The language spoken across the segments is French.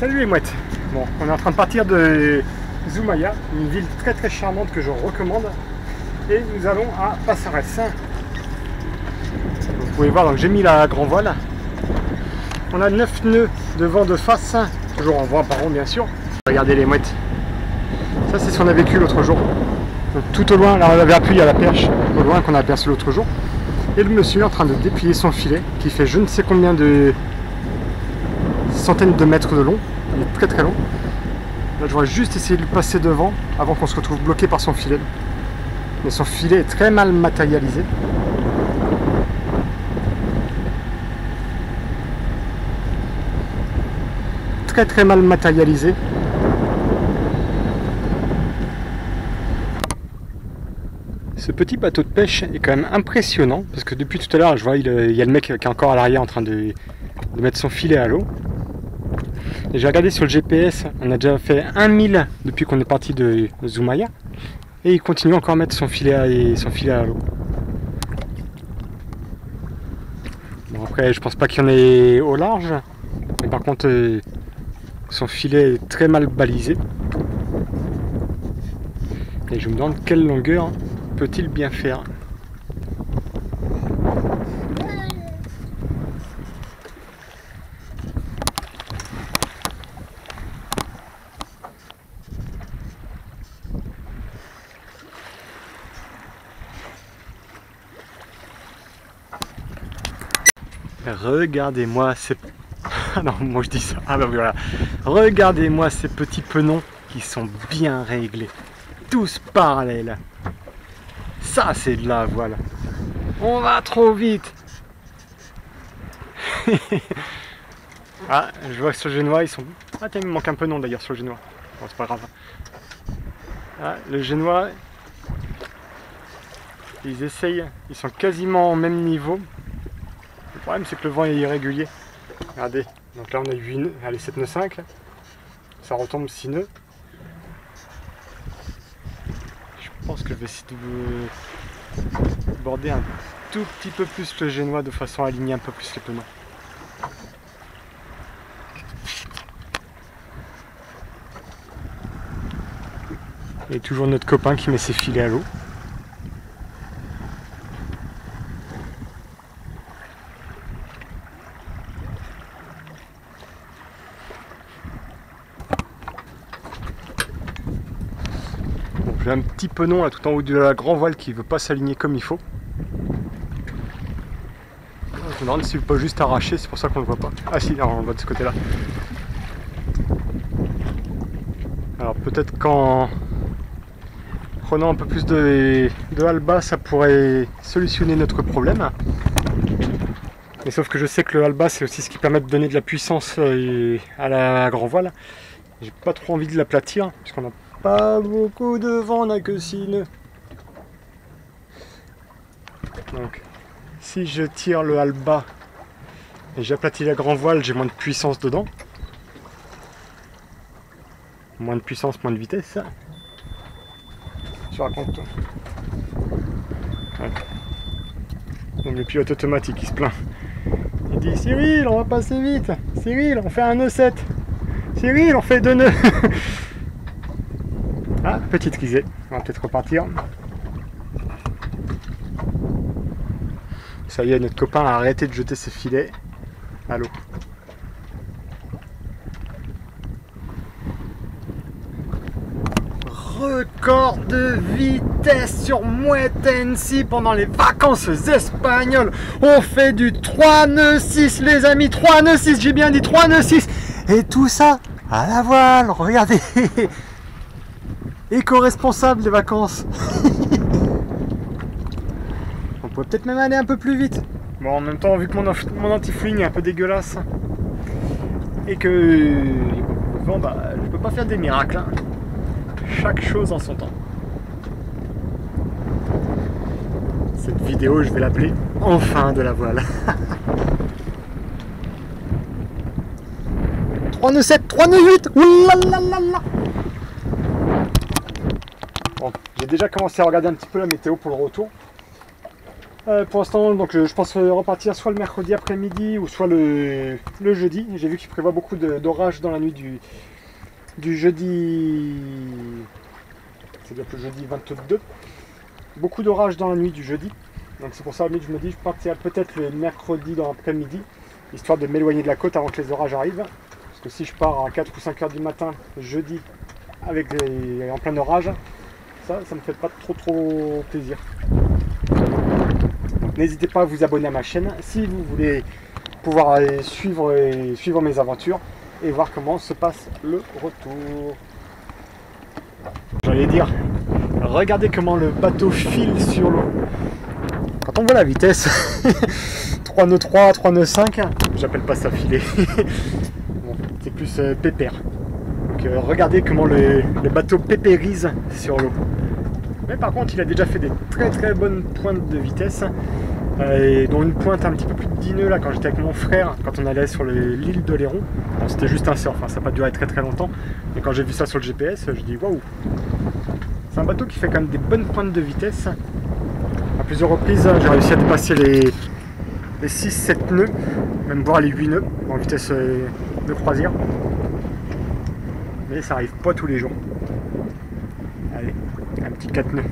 Salut les mouettes. Bon, on est en train de partir de Zumaya, une ville très charmante que je recommande. Et nous allons à Passerès. Vous pouvez voir, donc j'ai mis la grand voile. On a 9 nœuds de vent de face, toujours en vent apparent bien sûr. Regardez les mouettes. Ça c'est ce qu'on a vécu l'autre jour. Donc, tout au loin, là on avait appuyé à la perche, au loin qu'on a aperçu l'autre jour. Et le monsieur est en train de déplier son filet, qui fait je ne sais combien de centaines de mètres de long. Il est très long. Là je voudrais juste essayer de lui passer devant avant qu'on se retrouve bloqué par son filet. Mais son filet est très mal matérialisé. Très mal matérialisé. Ce petit bateau de pêche est quand même impressionnant parce que depuis tout à l'heure je vois il y a le mec qui est encore à l'arrière en train de mettre son filet à l'eau. Et j'ai regardé sur le GPS, on a déjà fait 1000 depuis qu'on est parti de Zumaya et il continue encore à mettre son filet à l'eau. Bon, après je pense pas qu'il y en ait au large, mais par contre son filet est très mal balisé. Et je me demande quelle longueur peut-il bien faire. Regardez-moi ces... Ah non, moi je dis ça. Ah bah voilà. Regardez-moi ces petits penons qui sont bien réglés. Tous parallèles. Ça c'est de la voile. On va trop vite. Ah, je vois que sur le génois ils sont... Ah tiens, il me manque un penon d'ailleurs sur le génois. Bon, c'est pas grave. Ah, le génois... Ils essayent, ils sont quasiment au même niveau. Le problème c'est que le vent est irrégulier. Regardez, donc là on a 8 nœuds, allez 7 nœuds 5, là. Ça retombe 6 nœuds. Je pense que je vais essayer de border un tout petit peu plus le génois de façon à aligner un peu plus les penons. Et toujours notre copain qui met ses filets à l'eau. J'ai un petit penon là tout en haut de la grand voile qui veut pas s'aligner comme il faut. Je me demande s'il peut pas juste arracher, c'est pour ça qu'on le voit pas. Ah si, on le voit de ce côté là. Alors peut-être qu'en prenant un peu plus de halba ça pourrait solutionner notre problème. Mais sauf que je sais que le halba c'est aussi ce qui permet de donner de la puissance à la grand voile. J'ai pas trop envie de l'aplatir puisqu'on a pas beaucoup de vent, on n'a que 6 nœuds. Donc, si je tire le halba et j'aplatis la grand voile, j'ai moins de puissance dedans. Moins de puissance, moins de vitesse. Je raconte. Ouais. Donc le pilote automatique il se plaint. Il dit Cyril, on va passer vite. Cyril, on fait un nœud 7. Cyril, on fait 2 nœuds. Ah, petite risée, on va peut-être repartir. Ça y est, notre copain a arrêté de jeter ses filets à l'eau. Record de vitesse sur Mouette NC pendant les vacances espagnoles. On fait du 3 nœuds 6 les amis, 3 nœuds 6, j'ai bien dit 3 nœuds 6. Et tout ça à la voile, regardez. Éco-responsable des vacances. On pourrait peut-être même aller un peu plus vite. Bon, en même temps, vu que mon anti-fling est un peu dégueulasse et que le vent, bah, je peux pas faire des miracles. Hein. Chaque chose en son temps. Cette vidéo, je vais l'appeler Enfin de la voile. 3 nœuds 7, 3 nœuds 8. Oulalalala. Bon, j'ai déjà commencé à regarder un petit peu la météo pour le retour. Pour l'instant, donc je pense repartir soit le mercredi après-midi ou soit le jeudi. J'ai vu qu'il prévoit beaucoup d'orages dans la nuit du jeudi. C'est le jeudi 22. Beaucoup d'orages dans la nuit du jeudi. Donc c'est pour ça que je me dis je partirai peut-être le mercredi dans l'après-midi, histoire de m'éloigner de la côte avant que les orages arrivent. Parce que si je pars à 4 ou 5 heures du matin jeudi en plein orage, ça me fait pas trop plaisir. N'hésitez pas à vous abonner à ma chaîne si vous voulez pouvoir suivre mes aventures et voir comment se passe le retour. J'allais dire, regardez comment le bateau file sur l'eau. Quand on voit la vitesse, 3 nœuds 3, 3 nœuds 5, j'appelle pas ça filer. Bon, c'est plus pépère. Donc regardez comment le bateau pépérise sur l'eau. Mais par contre, il a déjà fait des très bonnes pointes de vitesse, dont une pointe un petit peu plus de 10 nœuds là quand j'étais avec mon frère, quand on allait sur l'île d'Oléron. C'était juste un surf, hein, ça n'a pas duré très longtemps. Mais quand j'ai vu ça sur le GPS, je dis waouh! C'est un bateau qui fait quand même des bonnes pointes de vitesse. À plusieurs reprises, j'ai réussi à dépasser les 6-7 nœuds, même voire les 8 nœuds en vitesse de croisière. Mais ça arrive pas tous les jours. Allez, un petit 4 nœuds.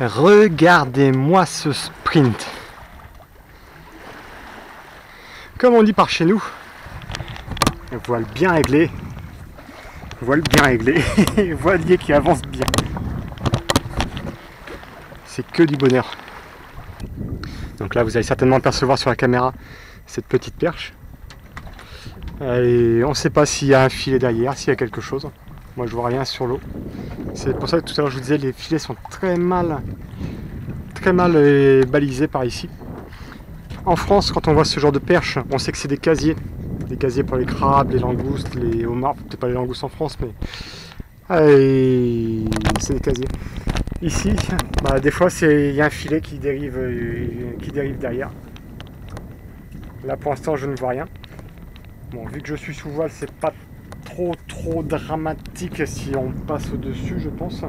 Regardez-moi ce sprint. Comme on dit par chez nous, voile bien réglé, voilier qui avance bien. C'est que du bonheur. Donc là, vous allez certainement apercevoir sur la caméra cette petite perche. Et on ne sait pas s'il y a un filet derrière, s'il y a quelque chose. Moi, je vois rien sur l'eau. C'est pour ça que tout à l'heure, je vous disais, les filets sont très mal balisés par ici. En France, quand on voit ce genre de perche, on sait que c'est des casiers. Des casiers pour les crabes, les langoustes, les homards, peut-être pas les langoustes en France, mais c'est des casiers. Ici, des fois, il y a un filet qui dérive derrière. Là, pour l'instant, je ne vois rien. Bon, vu que je suis sous voile, c'est pas trop dramatique si on passe au-dessus, je pense.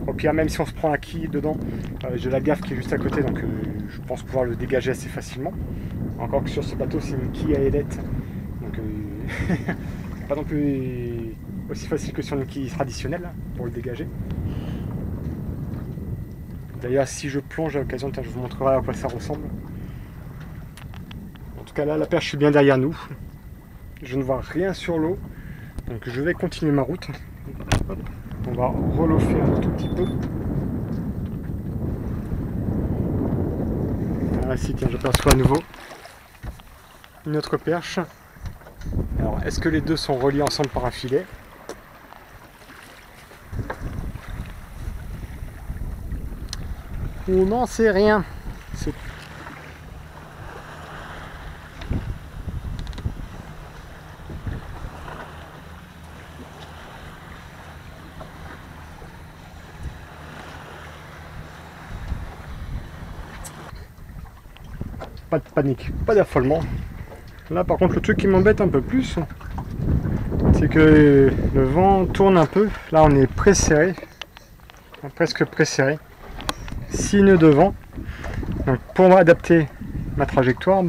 Au pire, même si on se prend la quille dedans, j'ai la gaffe qui est juste à côté, donc je pense pouvoir le dégager assez facilement. Encore que sur ce bateau, c'est une quille à ailette. Donc pas non plus aussi facile que sur une quille traditionnelle pour le dégager. D'ailleurs, si je plonge à l'occasion, je vous montrerai à quoi ça ressemble. En tout cas là, la perche est bien derrière nous. Je ne vois rien sur l'eau, donc je vais continuer ma route. Hop. On va relofer un tout petit peu. Ah si, tiens, j'aperçois à nouveau une autre perche. Alors, est-ce que les deux sont reliés ensemble par un filet? On n'en sait rien. Pas de panique, pas d'affolement. Là par contre le truc qui m'embête un peu plus, c'est que le vent tourne un peu. Là on est presserré, presque presserré. 6 nœuds de vent. Donc pour adapter ma trajectoire,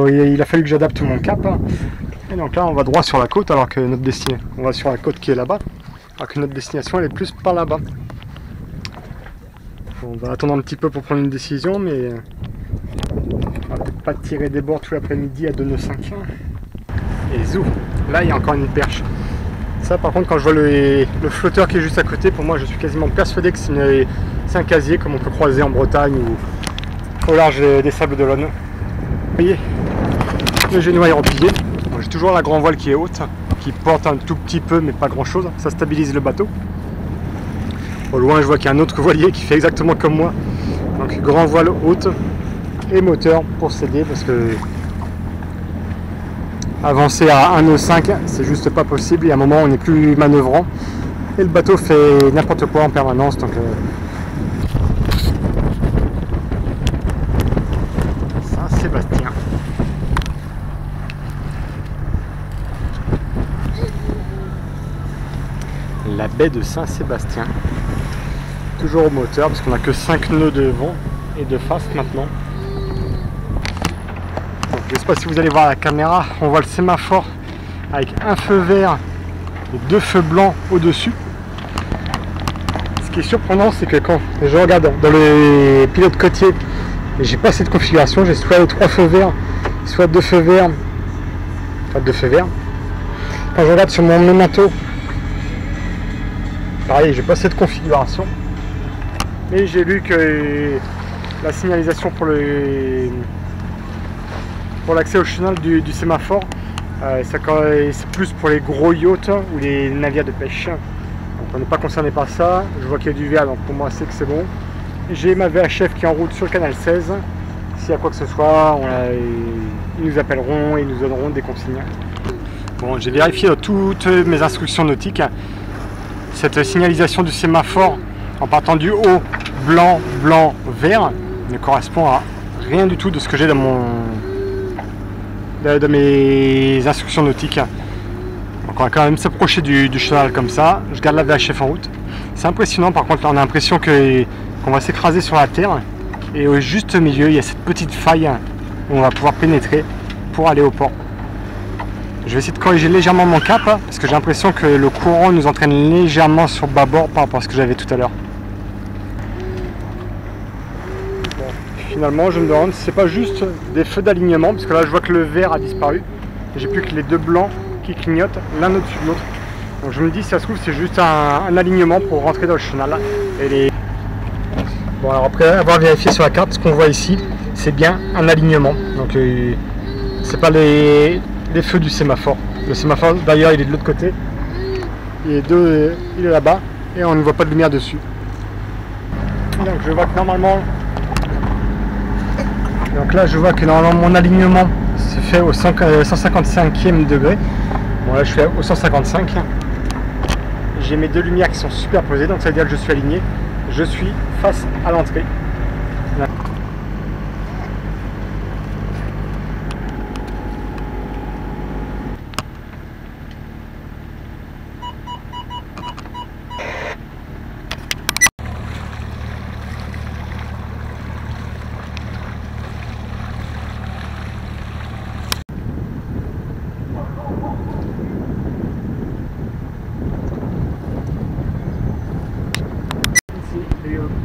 il a fallu que j'adapte mon cap. Et donc là on va droit sur la côte alors que notre destination, on va sur la côte qui est là-bas, alors que notre destination elle est plus par là-bas. On va attendre un petit peu pour prendre une décision, mais on va peut-être pas tirer des bords tout l'après-midi à 2 nœuds 5. Et zou, là il y a encore une perche. Ça par contre quand je vois le flotteur qui est juste à côté, pour moi je suis quasiment persuadé que c'est un casier comme on peut croiser en Bretagne ou au large des Sables d'Olonne. Vous voyez, le génois est replié. J'ai toujours la grand voile qui est haute, qui porte un tout petit peu mais pas grand chose, ça stabilise le bateau. Au loin je vois qu'il y a un autre voilier qui fait exactement comme moi. Donc grand voile haute et moteur pour s'aider parce que avancer à 1 nœud 5 c'est juste pas possible. Il y a un moment où on n'est plus manœuvrant et le bateau fait n'importe quoi en permanence. Donc Saint-Sébastien. baie de Saint-Sébastien. Toujours au moteur parce qu'on n'a que 5 nœuds de vent et de face maintenant. Donc, je ne sais pas si vous allez voir la caméra, on voit le sémaphore avec un feu vert et 2 feux blancs au-dessus. Ce qui est surprenant, c'est que quand je regarde dans le pilote côtier, j'ai pas cette configuration, j'ai soit 3 feux verts, soit 2 feux verts, enfin 2 feux verts. Quand je regarde sur mon memento, pareil, j'ai pas cette configuration. Mais j'ai lu que la signalisation pour l'accès au chenal du sémaphore, c'est plus pour les gros yachts ou les navires de pêche. Donc on n'est pas concerné par ça. Je vois qu'il y a du vert, donc pour moi c'est que c'est bon. J'ai ma VHF qui est en route sur le canal 16. S'il y a quoi que ce soit, ils nous appelleront et ils nous donneront des consignes. Bon, j'ai vérifié dans toutes mes instructions nautiques. Cette signalisation du sémaphore en partant du haut blanc, blanc, vert ne correspond à rien du tout de ce que j'ai dans mes instructions nautiques. Donc on va quand même s'approcher du chenal comme ça. Je garde la VHF en route. C'est impressionnant, par contre on a l'impression qu'on va s'écraser sur la terre et au juste milieu il y a cette petite faille où on va pouvoir pénétrer pour aller au port. Je vais essayer de corriger légèrement mon cap parce que j'ai l'impression que le courant nous entraîne légèrement sur bâbord par rapport à ce que j'avais tout à l'heure. Bon, finalement je me demande si c'est pas juste des feux d'alignement, parce que là je vois que le vert a disparu. J'ai plus que les 2 blancs qui clignotent l'un au-dessus de l'autre. Donc je me dis si ça se trouve c'est juste un alignement pour rentrer dans le chenal. Bon, alors après avoir vérifié sur la carte, ce qu'on voit ici c'est bien un alignement. Donc c'est pas les feux du sémaphore. Le sémaphore d'ailleurs il est de l'autre côté. Il est là-bas et on ne voit pas de lumière dessus. Donc je vois que normalement mon alignement se fait au 155e degré. Bon là je suis au 155. J'ai mes 2 lumières qui sont superposées, donc ça veut dire que je suis aligné. Je suis face à l'entrée.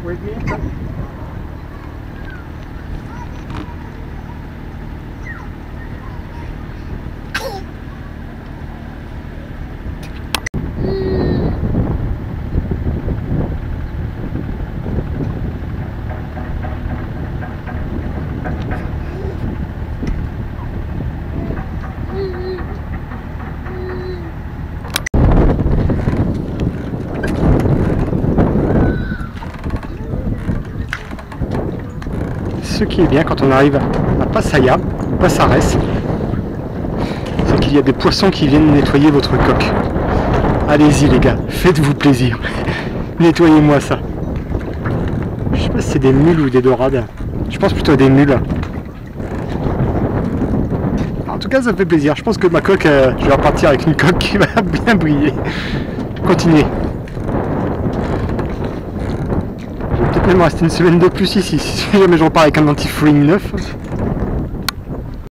With me? Ce qui est bien quand on arrive à Pattaya, Passares, c'est qu'il y a des poissons qui viennent nettoyer votre coque. Allez-y les gars, faites-vous plaisir. Nettoyez-moi ça. Je sais pas si c'est des mules ou des dorades. Je pense plutôt des mules. En tout cas ça me fait plaisir. Je pense que ma coque, je vais repartir avec une coque qui va bien briller. Continuez. Je vais peut-être même rester une semaine de plus ici, si jamais je repars avec un anti-fouling neuf.